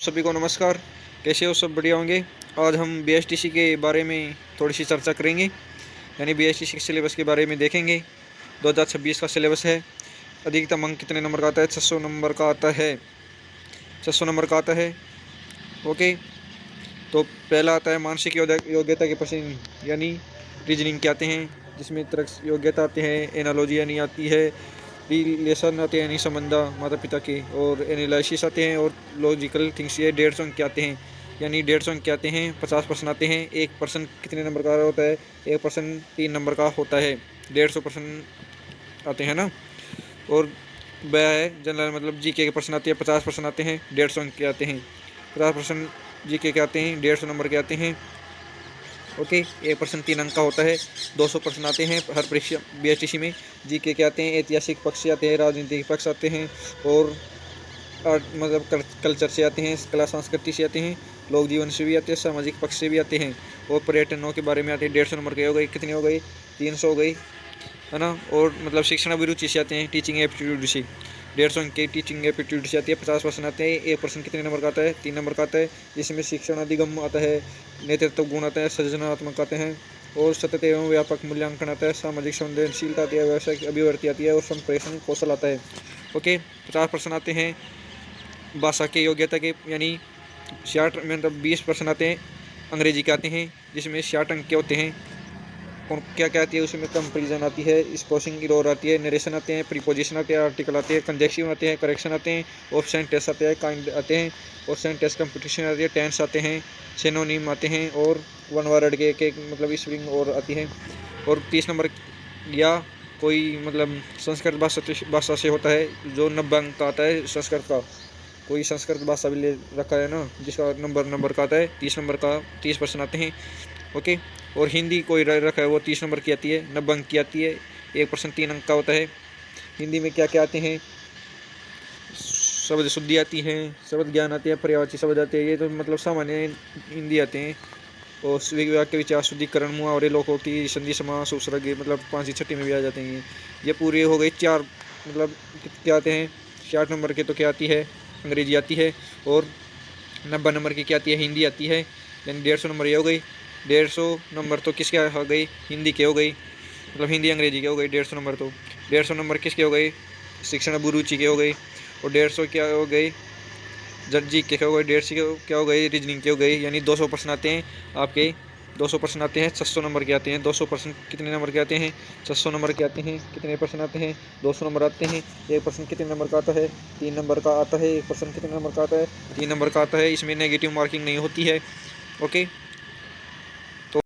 सभी को नमस्कार। कैसे हो? सब बढ़िया होंगे। आज हम बीएसटीसी के बारे में थोड़ी सी चर्चा करेंगे, यानी बीएसटीसी के सिलेबस के बारे में देखेंगे। 2026 का सिलेबस है। अधिकतम अंक कितने नंबर का आता है? 600 नंबर का आता है। 600 नंबर का आता है। ओके, तो पहला आता है मानसिक योग्यता के प्रश्न, यानी रीजनिंग के आते हैं, जिसमें तर्क योग्यता आते हैं, एनालॉजी यानी आती है, रिलेशन आते हैं यानी संबंध माता पिता के, और एनालिसिस आते हैं, और लॉजिकल थिंग्स ये 150 अंक के आते हैं, यानी 150 अंक के आते हैं। 50 प्रश्न आते हैं। एक प्रश्न कितने नंबर का होता है? एक प्रश्न 3 नंबर का होता है। 150 प्रश्न आते हैं ना। और वह है जनरल, मतलब जीके के प्रश्न आते हैं। 50 प्रश्न आते हैं, 150 अंक के आते हैं। 50 प्रश्न जीके के आते हैं, 150 नंबर के आते हैं। ओके, एक प्रश्न 3 अंक का होता है। 200 प्रश्न आते हैं हर परीक्षा बीएसटीसी में। जीके के आते हैं, ऐतिहासिक पक्ष से आते हैं, राजनीतिक पक्ष आते हैं, और मतलब कल्चर से आते हैं, कला संस्कृति से आते हैं, लोक जीवन से भी आते हैं, सामाजिक पक्ष से भी आते हैं, और पर्यटनों के बारे में आते हैं। 150 नंबर के हो गए। कितने हो गए? 300 हो गई, है ना। और मतलब शिक्षण अभिरुचि से आते हैं, टीचिंग एप्टीट्यूड से 150 अंक के टीचिंग एप्टीट्यूड से आती है। 50 प्रश्न आते हैं। एक प्रश्न कितने नंबर का आता है? 3 नंबर का आता है, जिसमें शिक्षण अधिगम आता है, नेतृत्व गुण आता है, सृजनात्मक आते हैं, और सतत एवं व्यापक मूल्यांकन आता है, सामाजिक संवेदनशीलता आती है, व्यावसायिक अभिवृत्ति आती है, और संप्रेषण कौशल आता है। ओके, 50 प्रश्न आते हैं भाषा के योग्यता के, यानी 60 मतलब 20 प्रश्न आते हैं अंग्रेजी के आते हैं, जिसमें 60 अंक के होते हैं। कौन क्या क्या आती है उसमें? कंपेरिजन आती है, स्पोसिंग इरोर आती है, नरेशन आते हैं, प्रीपोजिशन आते हैं, आर्टिकल आते हैं, कंजक्शन आते हैं, करेक्शन आते हैं, ऑप्शन टेस्ट आते हैं, काइंड आते हैं, ऑप्शन टेस्ट कंपटीशन आती है, टेंस आते हैं, सिनोनिम आते हैं, और वन वर्ड के एक मतलब स्प्रिंग और आती है। और 30 नंबर या कोई मतलब संस्कृत भाषा से होता है, जो 90 अंक का आता है संस्कृत का। कोई संस्कृत भाषा भी ले रखा है ना, जिसका नंबर का आता है। 30 नंबर का 30 प्रश्न आते हैं। ओके, और हिंदी कोई रखा है, वो 30 नंबर की आती है, 90 अंक की आती है। एक प्रश्न 3 अंक का होता है। हिंदी में क्या क्या आते हैं? शब्द शुद्धि आती है, शब्द ज्ञान आती है, पर्यायवाची शब्द आते हैं, ये तो मतलब सामान्य हिंदी आते हैं। और वाक्य विचार, शुद्धिकरण, मुहावरे, लोकोक्ति, संधि, समास, उपसर्ग, मतलब 5वीं 6वीं में भी आ जाते हैं। ये पूरे हो गए 4, मतलब क्या आते हैं? 60 नंबर के तो क्या आती है? अंग्रेजी आती है। और 90 नंबर की क्या आती है? हिंदी आती है। यानी 150 नंबर ये हो गई। 150 नंबर तो किसके हो गई? हिंदी के हो गई, मतलब हिंदी अंग्रेजी के हो गई 150 नंबर। तो 150 नंबर किसके हो गए? शिक्षण अभिरुचि के हो गई। और 150 क्या हो गई? जी के हो गए। 150 क्या हो गई? रीजनिंग के हो गई। यानी 200 प्रश्न आते हैं आपके। 200 प्रश्न आते हैं, 600 नंबर के आते हैं। 200 प्रश्न कितने नंबर के आते हैं? 600 नंबर के आते हैं। कितने प्रश्न आते हैं? 200 नंबर आते हैं। एक प्रश्न कितने नंबर का आता है? 3 नंबर का आता है। एक प्रश्न कितने नंबर का आता है? 3 नंबर का आता है। इसमें नेगेटिव मार्किंग नहीं होती है। ओके,